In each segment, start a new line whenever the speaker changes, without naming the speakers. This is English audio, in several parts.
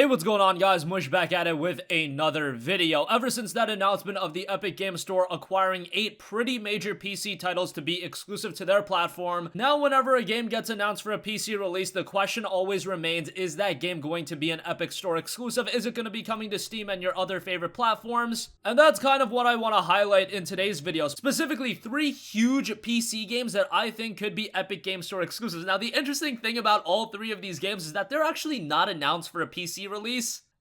What's going on, guys? Mush back at it with another video. Ever since that announcement of the Epic Games Store acquiring 8 pretty major PC titles to be exclusive to their platform, now whenever a game gets announced for a PC release, the question always remains, is that game going to be an Epic Store exclusive? Is it going to be coming to Steam and your other favorite platforms? And that's kind of what I want to highlight in today's video. Specifically, 3 huge PC games that I think could be Epic Games Store exclusives. Now, the interesting thing about all 3 of these games is that they're actually not announced for a PC release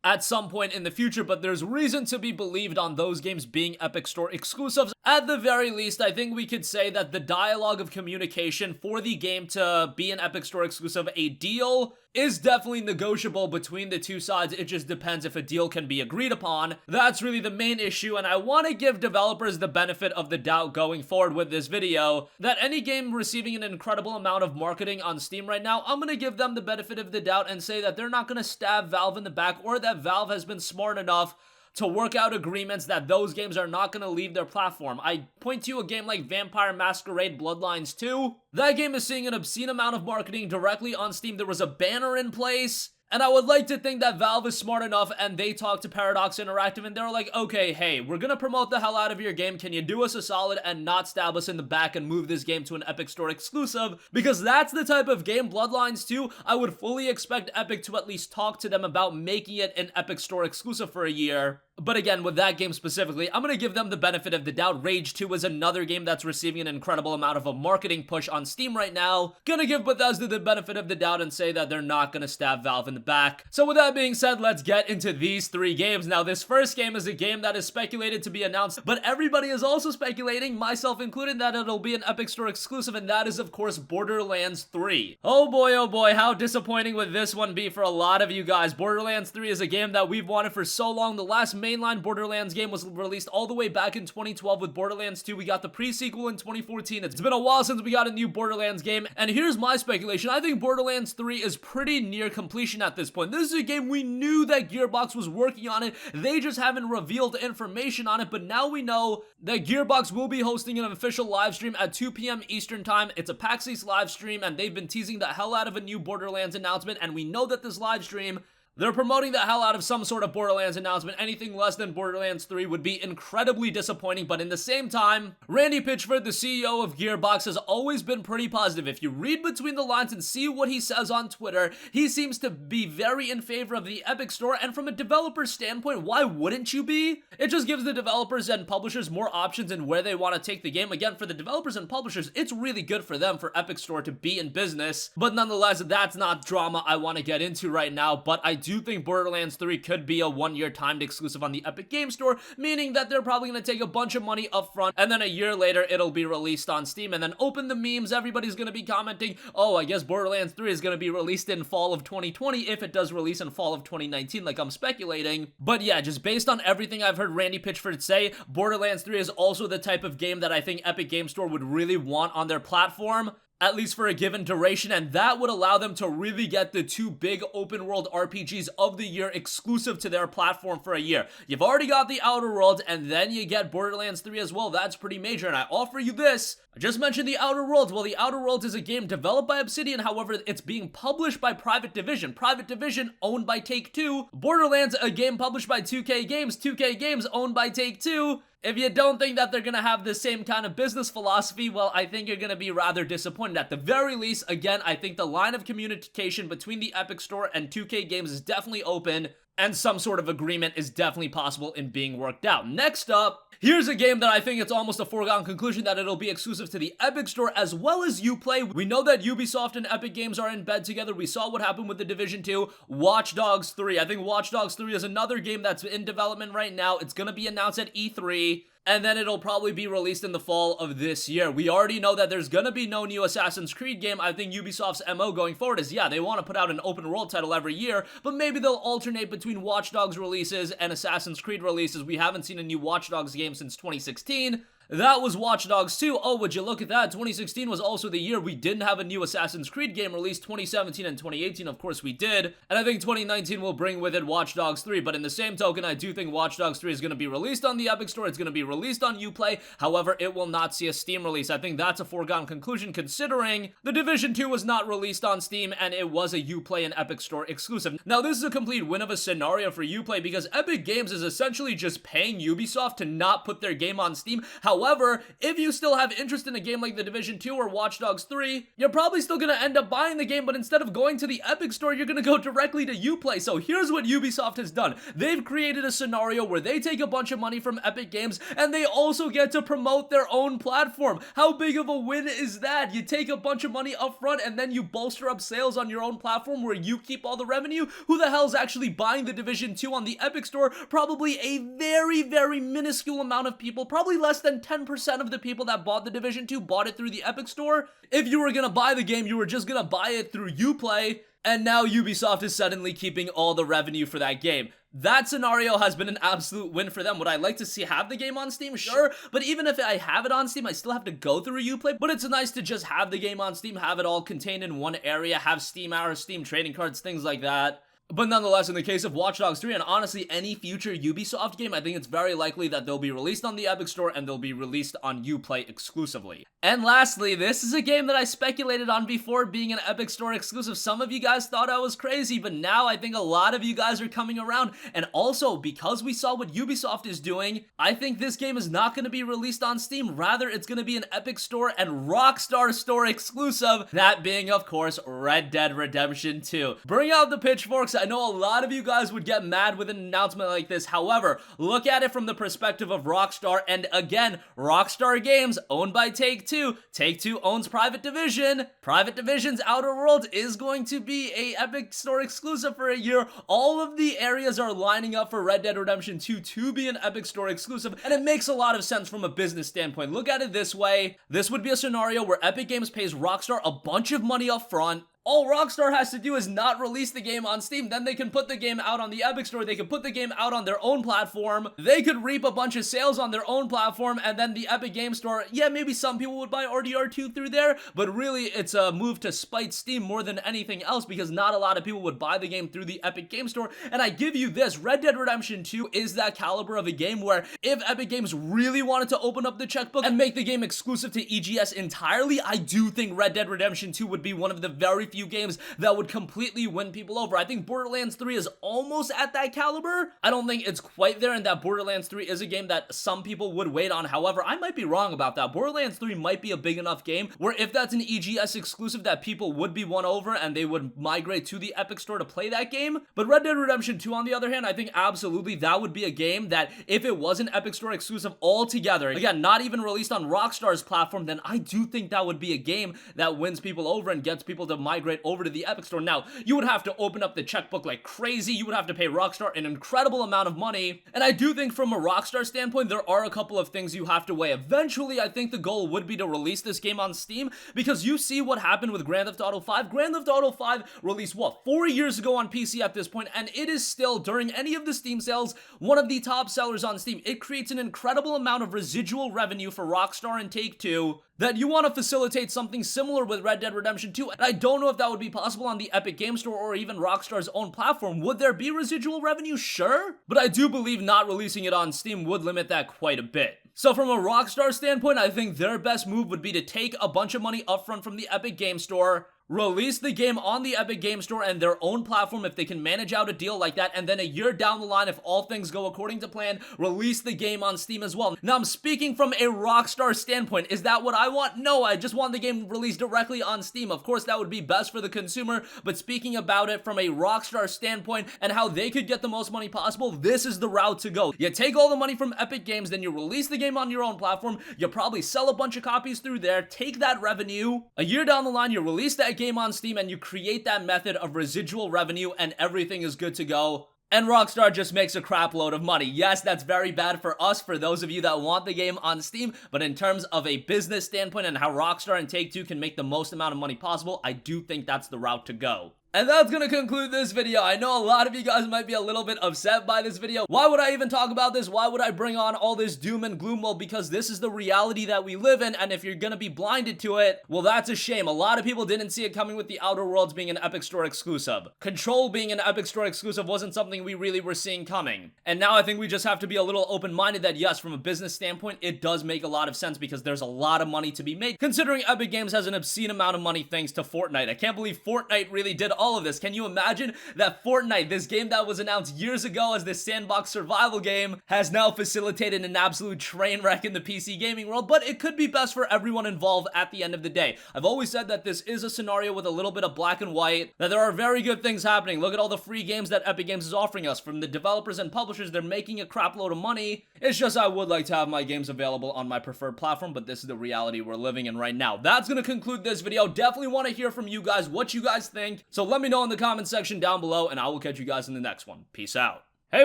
at some point in the future, but there's reason to be believed on those games being Epic Store exclusives. At the very least, I think we could say that the dialogue of communication for the game to be an Epic Store exclusive, a deal, is definitely negotiable between the two sides. It just depends if a deal can be agreed upon. That's really the main issue, and I want to give developers the benefit of the doubt going forward with this video, that any game receiving an incredible amount of marketing on Steam right now, I'm going to give them the benefit of the doubt and say that they're not going to stab Valve in the back, or that Valve has been smart enough to work out agreements that those games are not going to leave their platform. I point to a game like Vampire Masquerade Bloodlines 2. That game is seeing an obscene amount of marketing directly on Steam. There was a banner in place, and I would like to think that Valve is smart enough and they talked to Paradox Interactive and they're like, okay, hey, we're gonna promote the hell out of your game. Can you do us a solid and not stab us in the back and move this game to an Epic Store exclusive? Because that's the type of game, Bloodlines 2, I would fully expect Epic to at least talk to them about making it an Epic Store exclusive for a year. But again, with that game specifically, I'm going to give them the benefit of the doubt. Rage 2 is another game that's receiving an incredible amount of a marketing push on Steam right now. Gonna give Bethesda the benefit of the doubt and say that they're not going to stab Valve in the back. So with that being said, let's get into these 3 games. Now, this first game is a game that is speculated to be announced, but everybody is also speculating, myself included, that it'll be an Epic Store exclusive, and that is, of course, Borderlands 3. Oh boy, how disappointing would this one be for a lot of you guys. Borderlands 3 is a game that we've wanted for so long. The last mainline Borderlands game was released all the way back in 2012 with Borderlands 2. We got the pre-sequel in 2014. It's been a while since we got a new Borderlands game, and here's my speculation. I think Borderlands 3 is pretty near completion at this point. This is a game we knew that Gearbox was working on it. They just haven't revealed information on it, but now we know that Gearbox will be hosting an official live stream at 2 p.m. Eastern Time. It's a PAX East live stream, and they've been teasing the hell out of a new Borderlands announcement, and we know that this live stream, they're promoting the hell out of some sort of Borderlands announcement. Anything less than Borderlands 3 would be incredibly disappointing, but in the same time, Randy Pitchford, the CEO of Gearbox, has always been pretty positive. If you read between the lines and see what he says on Twitter, he seems to be very in favor of the Epic Store, and from a developer standpoint, why wouldn't you be? It just gives the developers and publishers more options in where they want to take the game. Again, for the developers and publishers, it's really good for them for Epic Store to be in business, but nonetheless, that's not drama I want to get into right now, but I do think Borderlands 3 could be a 1-year timed exclusive on the Epic Games Store, meaning that they're probably going to take a bunch of money up front, and then a year later, it'll be released on Steam, and then open the memes. Everybody's going to be commenting, oh, I guess Borderlands 3 is going to be released in fall of 2020, if it does release in fall of 2019, like I'm speculating. But yeah, just based on everything I've heard Randy Pitchford say, Borderlands 3 is also the type of game that I think Epic Games Store would really want on their platform, at least for a given duration, and that would allow them to really get the 2 big open world RPGs of the year exclusive to their platform for a year. You've already got the Outer Worlds, and then you get Borderlands 3 as well. That's pretty major, and I offer you this. I just mentioned the Outer Worlds. Well, the Outer Worlds is a game developed by Obsidian, however, it's being published by Private Division. Private Division, owned by Take-Two. Borderlands, a game published by 2K Games. 2K Games, owned by Take-Two. If you don't think that they're going to have the same kind of business philosophy, well, I think you're going to be rather disappointed. At the very least, again, I think the line of communication between the Epic Store and 2K Games is definitely open, and some sort of agreement is definitely possible in being worked out. Next up, here's a game that I think it's almost a foregone conclusion that it'll be exclusive to the Epic Store as well as Uplay. We know that Ubisoft and Epic Games are in bed together. We saw what happened with The Division 2. Watch Dogs 3. I think Watch Dogs 3 is another game that's in development right now. It's going to be announced at E3, and then it'll probably be released in the fall of this year. We already know that there's gonna be no new Assassin's Creed game. I think Ubisoft's MO going forward is, yeah, they want to put out an open world title every year, but maybe they'll alternate between Watch Dogs releases and Assassin's Creed releases. We haven't seen a new Watch Dogs game since 2016. That was Watch Dogs 2. Oh, would you look at that? 2016 was also the year we didn't have a new Assassin's Creed game released. 2017 and 2018, of course we did. And I think 2019 will bring with it Watch Dogs 3. But in the same token, I do think Watch Dogs 3 is going to be released on the Epic Store. It's going to be released on Uplay. However, it will not see a Steam release. I think that's a foregone conclusion considering The Division 2 was not released on Steam and it was a Uplay and Epic Store exclusive. Now, this is a complete win of a scenario for Uplay because Epic Games is essentially just paying Ubisoft to not put their game on Steam. However, if you still have interest in a game like The Division 2 or Watch Dogs 3, you're probably still going to end up buying the game, but instead of going to the Epic Store, you're going to go directly to Uplay. So here's what Ubisoft has done. They've created a scenario where they take a bunch of money from Epic Games and they also get to promote their own platform. How big of a win is that? You take a bunch of money up front and then you bolster up sales on your own platform where you keep all the revenue? Who the hell's actually buying The Division 2 on the Epic Store? Probably a very, very minuscule amount of people, probably less than 10% of the people that bought The Division 2 bought it through the Epic Store. If you were gonna buy the game, you were just gonna buy it through Uplay, and now Ubisoft is suddenly keeping all the revenue for that game. That scenario has been an absolute win for them. Would I like to see have the game on Steam? Sure, but even if I have it on Steam, I still have to go through Uplay, but it's nice to just have the game on Steam, have it all contained in one area, have Steam hours, Steam trading cards, things like that. But nonetheless, in the case of Watch Dogs 3, and honestly any future Ubisoft game, I think it's very likely that they'll be released on the Epic Store and they'll be released on Uplay exclusively. And lastly, this is a game that I speculated on before being an Epic Store exclusive. Some of you guys thought I was crazy, but now I think a lot of you guys are coming around. And also, because we saw what Ubisoft is doing, I think this game is not going to be released on Steam. Rather, it's going to be an Epic Store and Rockstar Store exclusive. That being, of course, Red Dead Redemption 2. Bring out the pitchforks. I know a lot of you guys would get mad with an announcement like this. However, look at it from the perspective of Rockstar, and again, Rockstar Games, owned by Take-Two. Take-Two owns Private Division. Private Division's Outer Worlds is going to be a Epic Store exclusive for a year. All of the areas are lining up for Red Dead Redemption 2 to be an Epic Store exclusive, and it makes a lot of sense from a business standpoint. Look at it this way. This would be a scenario where Epic Games pays Rockstar a bunch of money up front. All Rockstar has to do is not release the game on Steam, then they can put the game out on the Epic Store, they can put the game out on their own platform, they could reap a bunch of sales on their own platform, and then the Epic Game Store, yeah, maybe some people would buy RDR2 through there, but really it's a move to spite Steam more than anything else because not a lot of people would buy the game through the Epic Game Store, and I give you this, Red Dead Redemption 2 is that caliber of a game where if Epic Games really wanted to open up the checkbook and make the game exclusive to EGS entirely, I do think Red Dead Redemption 2 would be one of the very few games that would completely win people over. I think Borderlands 3 is almost at that caliber. I don't think it's quite there, and that Borderlands 3 is a game that some people would wait on. However, I might be wrong about that. Borderlands 3 might be a big enough game where if that's an EGS exclusive that people would be won over and they would migrate to the Epic Store to play that game. But Red Dead Redemption 2, on the other hand, I think absolutely that would be a game that if it was an Epic Store exclusive altogether, again, not even released on Rockstar's platform, then I do think that would be a game that wins people over and gets people to migrate over to the Epic Store. Now, you would have to open up the checkbook like crazy, you would have to pay Rockstar an incredible amount of money, and I do think from a Rockstar standpoint, there are a couple of things you have to weigh. Eventually, I think the goal would be to release this game on Steam, because you see what happened with Grand Theft Auto 5. Grand Theft Auto 5 released, 4 years ago on PC at this point, and it is still, during any of the Steam sales, one of the top sellers on Steam. It creates an incredible amount of residual revenue for Rockstar and Take-Two that you want to facilitate something similar with Red Dead Redemption 2, and I don't know if that would be possible on the Epic Game Store or even Rockstar's own platform. Would there be residual revenue? Sure, but I do believe not releasing it on Steam would limit that quite a bit. So from a Rockstar standpoint, I think their best move would be to take a bunch of money upfront from the Epic Game Store, release the game on the Epic Game Store and their own platform if they can manage out a deal like that, and then a year down the line, if all things go according to plan, release the game on Steam as well. Now, I'm speaking from a Rockstar standpoint. Is that what I want? No, I just want the game released directly on Steam. Of course, that would be best for the consumer, but speaking about it from a Rockstar standpoint and how they could get the most money possible, this is the route to go. You take all the money from Epic Games, then you release the game on your own platform, you probably sell a bunch of copies through there, take that revenue, a year down the line, you release that game on Steam and you create that method of residual revenue and everything is good to go. And Rockstar just makes a crap load of money. Yes, that's very bad for us, for those of you that want the game on Steam, but in terms of a business standpoint and how Rockstar and Take-Two can make the most amount of money possible, I do think that's the route to go. And that's gonna conclude this video. I know a lot of you guys might be a little bit upset by this video. Why would I even talk about this? Why would I bring on all this doom and gloom? Well, because this is the reality that we live in, and if you're gonna be blinded to it, well, that's a shame. A lot of people didn't see it coming with the Outer Worlds being an Epic Store exclusive. Control being an Epic Store exclusive wasn't something we really were seeing coming. And now I think we just have to be a little open-minded that yes, from a business standpoint, it does make a lot of sense because there's a lot of money to be made, considering Epic Games has an obscene amount of money thanks to Fortnite. I can't believe Fortnite really did all of this. Can you imagine that Fortnite, this game that was announced years ago as this sandbox survival game, has now facilitated an absolute train wreck in the PC gaming world? But it could be best for everyone involved at the end of the day. I've always said that this is a scenario with a little bit of black and white, that there are very good things happening. Look at all the free games that Epic Games is offering us. From the developers and publishers, they're making a crap load of money. It's just I would like to have my games available on my preferred platform, but this is the reality we're living in right now. That's gonna conclude this video. Definitely want to hear from you guys what you guys think, so let me know in the comment section down below, and I will catch you guys in the next one. Peace out. Hey,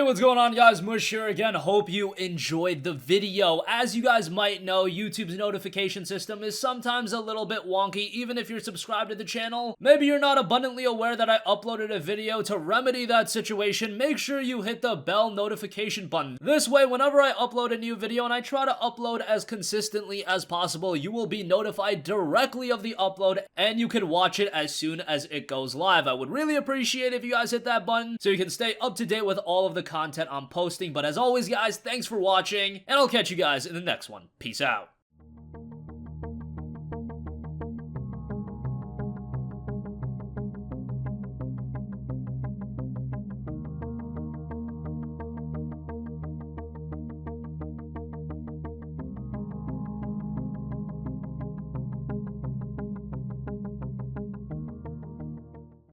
what's going on, guys? Mush here again. Hope you enjoyed the video. As you guys might know, YouTube's notification system is sometimes a little bit wonky, even if you're subscribed to the channel. Maybe you're not abundantly aware that I uploaded a video. To remedy that situation, make sure you hit the bell notification button. This way, whenever I upload a new video, and I try to upload as consistently as possible, you will be notified directly of the upload, and you can watch it as soon as it goes live. I would really appreciate if you guys hit that button so you can stay up to date with all of the content I'm posting. But as always, guys, thanks for watching, and I'll catch you guys in the next one. Peace out.